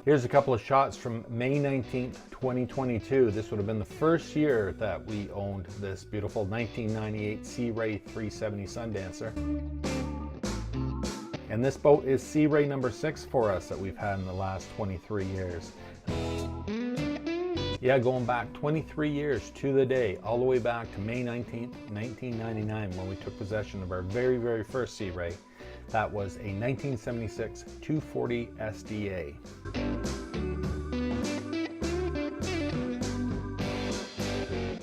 Here's a couple of shots from May 19th, 2022. This would have been the first year that we owned this beautiful 1998 Sea Ray 370 Sundancer. And this boat is Sea Ray number 6 for us that we've had in the last 23 years. Yeah, going back 23 years to the day, all the way back to May 19th, 1999, when we took possession of our very, very first Sea Ray. That was a 1976 240 SDA.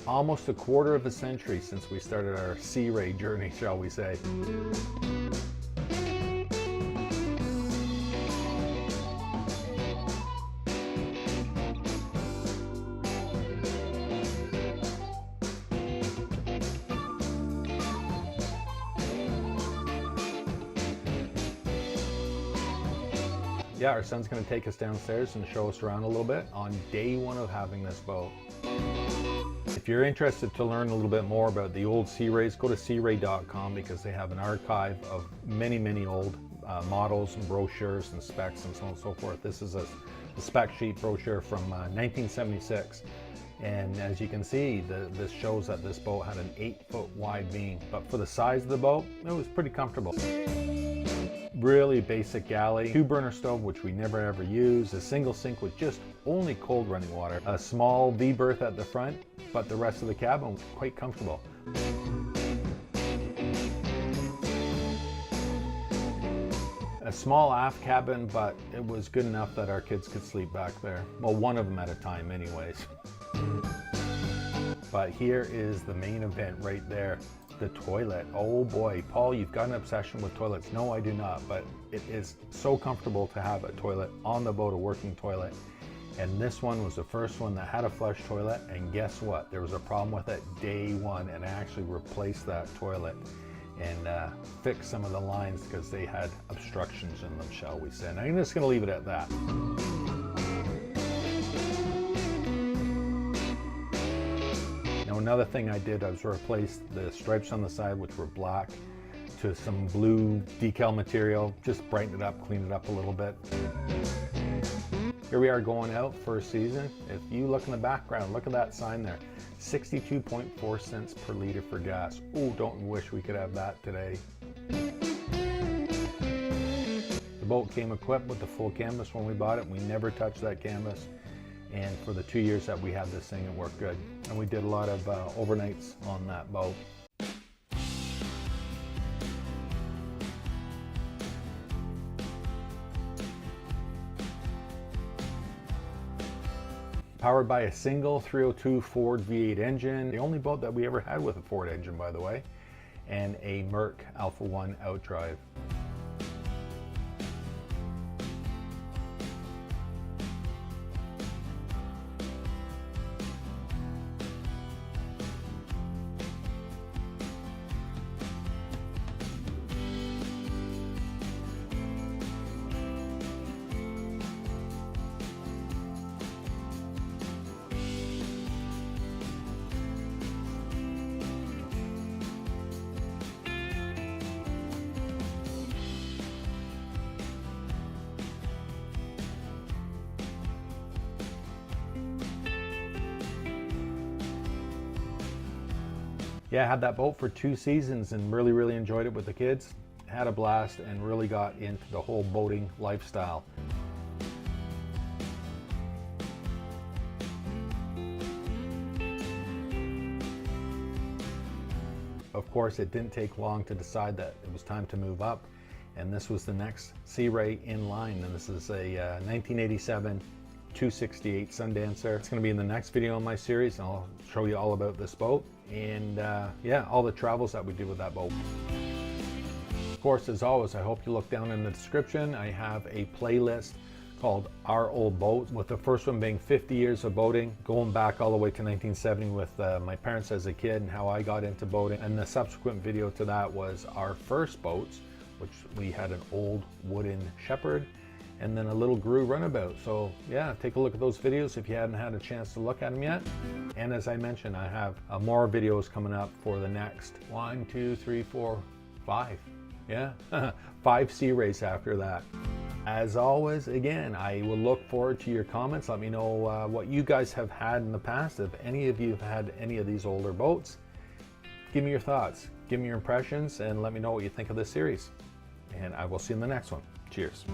Almost a quarter of a century since we started our Sea Ray journey, shall we say. Yeah, our son's going to take us downstairs and show us around a little bit on day one of having this boat. If you're interested to learn a little bit more about the old Sea Rays, go to searay.com because they have an archive of many, many old models and brochures and specs and so on and so forth. This is a spec sheet brochure from 1976. And as you can see, this shows that this boat had an 8-foot wide beam. But for the size of the boat, it was pretty comfortable. Really basic galley, 2-burner stove, which we never ever use, a single sink with just only cold running water, a small V berth at the front, but the rest of the cabin was quite comfortable. A small aft cabin, but it was good enough that our kids could sleep back there. Well, one of them at a time anyways. But here is the main event right there. The toilet. Oh boy, Paul, you've got an obsession with toilets. No, I do not, but it is so comfortable to have a toilet on the boat, a working toilet. And this one was the first one that had a flush toilet, and guess what? There was a problem with it day one, and I actually replaced that toilet and fixed some of the lines because they had obstructions in them, shall we say. And I'm just going to leave it at that. Another thing I did, I was replaced the stripes on the side, which were black, to some blue decal material, just brighten it up, clean it up a little bit. Here we are going out for a season. If you look in the background, look at that sign there, 62.4 cents per liter for gas. Oh, don't wish we could have that today. The boat came equipped with the full canvas when we bought it. We never touched that canvas. And for the 2 years that we had this thing, it worked good. And we did a lot of overnights on that boat. Powered by a single 302 Ford V8 engine, the only boat that we ever had with a Ford engine, by the way, and a Merc Alpha 1 outdrive. Yeah, I had that boat for 2 seasons and really enjoyed it with the kids. Had a blast and really got into the whole boating lifestyle. Of course, it didn't take long to decide that it was time to move up, and this was the next Sea Ray in line, and this is a 1987 268 Sundancer. It's going to be in the next video in my series, and I'll show you all about this boat and yeah, all the travels that we do with that boat. Of course, as always, I hope you look down in the description. I have a playlist called Our Old Boats, with the first one being 50 years of boating, going back all the way to 1970 with my parents as a kid and how I got into boating. And the subsequent video to that was our first boats, which we had an old wooden Shepherd and then a little Gru runabout. So yeah, take a look at those videos if you hadn't had a chance to look at them yet. And as I mentioned, I have more videos coming up for the next 1, 2, 3, 4, 5. Yeah, 5 Sea Rays after that. As always, again, I will look forward to your comments. Let me know what you guys have had in the past. If any of you have had any of these older boats, give me your thoughts, give me your impressions, and let me know what you think of this series. And I will see you in the next one. Cheers.